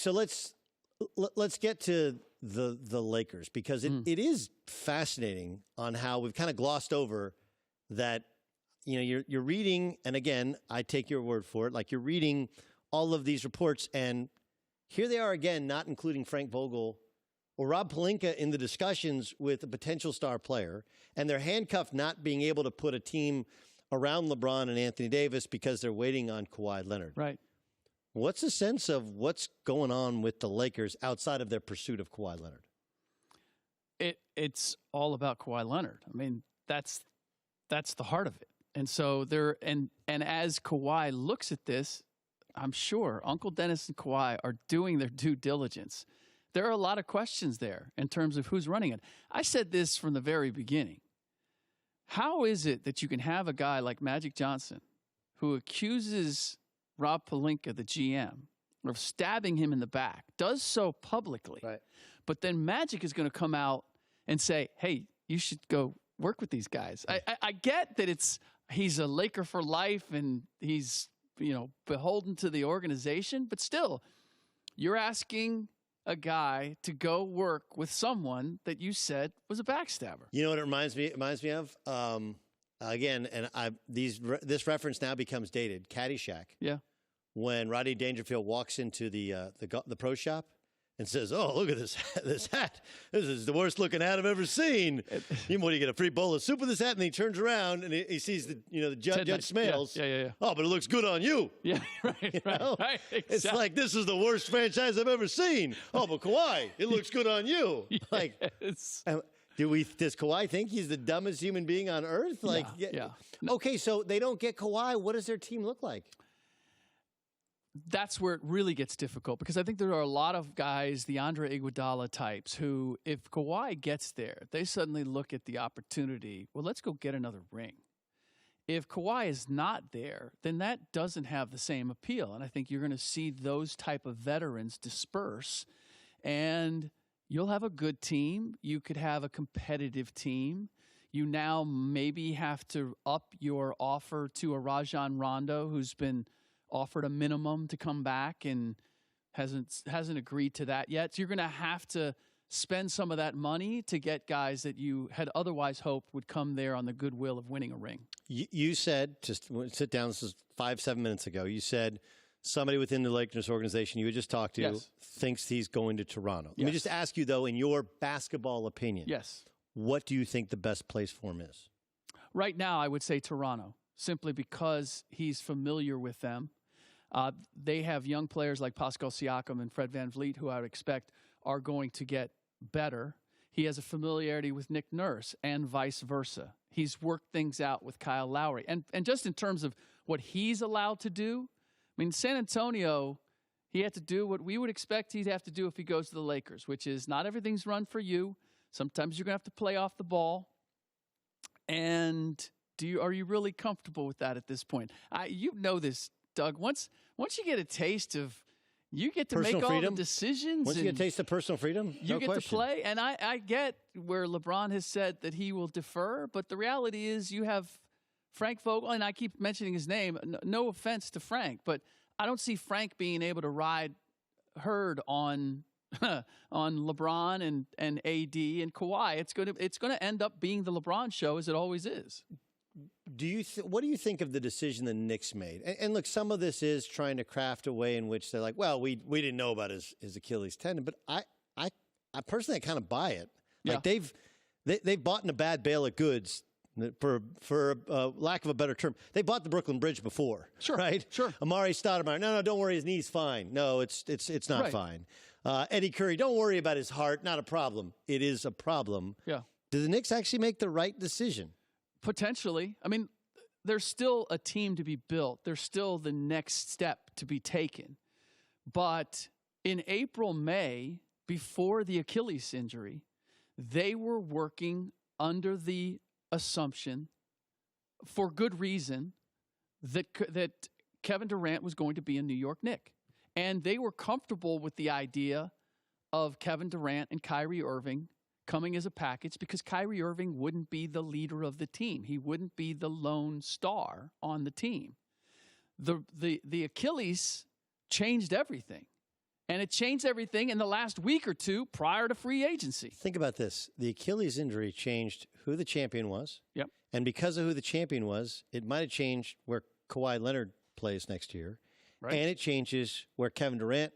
so let's get to the Lakers, because it is fascinating on how we've kind of glossed over that. You're reading, and again, I take your word for it, like you're reading all of these reports, and here they are again, not including Frank Vogel or Rob Pelinka in the discussions with a potential star player, and they're handcuffed not being able to put a team around LeBron and Anthony Davis because they're waiting on Kawhi Leonard. Right. What's the sense of what's going on with the Lakers outside of their pursuit of Kawhi Leonard? It's all about Kawhi Leonard. I mean, that's the heart of it. And so and as Kawhi looks at this, I'm sure Uncle Dennis and Kawhi are doing their due diligence. There are a lot of questions there in terms of who's running it. I said this from the very beginning. How is it that you can have a guy like Magic Johnson who accuses Rob Pelinka, the GM, of stabbing him in the back, does so publicly, right, but then Magic is going to come out and say, hey, you should go work with these guys. I get that he's a Laker for life and he's beholden to the organization, but still, you're asking a guy to go work with someone that you said was a backstabber. You know what it reminds me of? Again, and this reference now becomes dated. Caddyshack. Yeah. When Rodney Dangerfield walks into the pro shop and says, "Oh, look at this hat! This is the worst looking hat I've ever seen." What do you get, a free bowl of soup with this hat? And he turns around and he sees the Judge Smales. Yeah. Oh, but it looks good on you. Yeah, right. Exactly. It's like, this is the worst franchise I've ever seen. Oh, but Kawhi, it looks good on you. Yes. Like, does Kawhi think he's the dumbest human being on earth? Like, yeah. Okay, so they don't get Kawhi. What does their team look like? That's where it really gets difficult, because I think there are a lot of guys, the Andre Iguodala types, who, if Kawhi gets there, they suddenly look at the opportunity, well, let's go get another ring. If Kawhi is not there, then that doesn't have the same appeal. And I think you're going to see those type of veterans disperse, and you'll have a good team. You could have a competitive team. You now maybe have to up your offer to a Rajon Rondo, who's been offered a minimum to come back and hasn't agreed to that yet. So you're going to have to spend some of that money to get guys that you had otherwise hoped would come there on the goodwill of winning a ring. You said, just sit down, this is 5-7 minutes ago, you said somebody within the Lakers organization you had just talked to thinks he's going to Toronto. Let me just ask you, though, in your basketball opinion, what do you think the best place for him is? Right now, I would say Toronto, simply because he's familiar with them. They have young players like Pascal Siakam and Fred VanVleet, who I would expect are going to get better. He has a familiarity with Nick Nurse and vice versa. He's worked things out with Kyle Lowry. And just in terms of what he's allowed to do, I mean, San Antonio, he had to do what we would expect he'd have to do if he goes to the Lakers, which is not everything's run for you. Sometimes you're going to have to play off the ball. And are you really comfortable with that at this point? You know this, Doug. Once you get a taste of, you get to personal make freedom, all the decisions. Once you get a taste of personal freedom, you get to play. And I get where LeBron has said that he will defer, but the reality is you have Frank Vogel, and I keep mentioning his name. No offense to Frank, but I don't see Frank being able to ride herd on LeBron and AD and Kawhi. It's going to end up being the LeBron show, as it always is. What do you think of the decision the Knicks made? And look, some of this is trying to craft a way in which they're like, well, we didn't know about his Achilles tendon, but I personally kind of buy it. Like they've bought in a bad bale of goods, for lack of a better term. They bought the Brooklyn Bridge before, right? Sure. Amari Stoudemire, no, don't worry, his knee's fine. No, it's not fine. Eddie Curry, don't worry about his heart, not a problem. It is a problem. Yeah. Did the Knicks actually make the right decision? Potentially. I mean, there's still a team to be built. There's still the next step to be taken. But in April, May, before the Achilles injury, they were working under the assumption, for good reason, that Kevin Durant was going to be a New York Knick. And they were comfortable with the idea of Kevin Durant and Kyrie Irving coming as a package, because Kyrie Irving wouldn't be the leader of the team. He wouldn't be the lone star on the team. The Achilles changed everything. And it changed everything in the last week or two prior to free agency. Think about this. The Achilles injury changed who the champion was. Yep. And because of who the champion was, it might have changed where Kawhi Leonard plays next year. Right. And it changes where Kevin Durant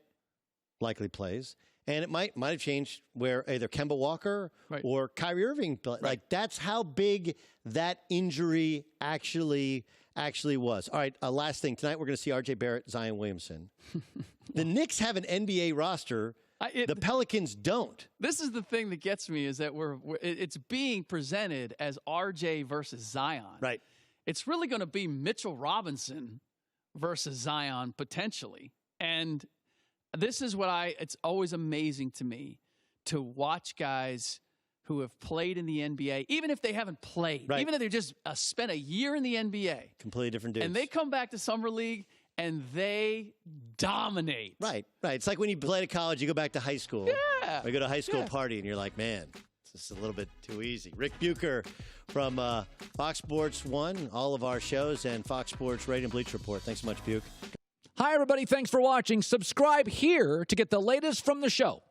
likely plays. And it might have changed where either Kemba Walker or Kyrie Irving play. Like, that's how big that injury actually was. All right, last thing. Tonight we're going to see R.J. Barrett, Zion Williamson. The Knicks have an NBA roster. The Pelicans don't. This is the thing that gets me, is that it's being presented as RJ versus Zion. Right. It's really going to be Mitchell Robinson versus Zion potentially. And this is it's always amazing to me to watch guys who have played in the NBA, even if they haven't played, even if they just spent a year in the NBA. Completely different dudes. And they come back to Summer League and they dominate. Right. It's like when you played at college, you go back to high school. Yeah. Or you go to a high school party and you're like, man, this is a little bit too easy. Rick Bucher from Fox Sports 1, all of our shows, and Fox Sports Radio and Bleach Report. Thanks so much, Buke. Hi, everybody. Thanks for watching. Subscribe here to get the latest from the show.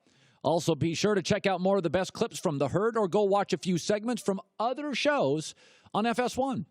Also, be sure to check out more of the best clips from The Herd or go watch a few segments from other shows on FS1.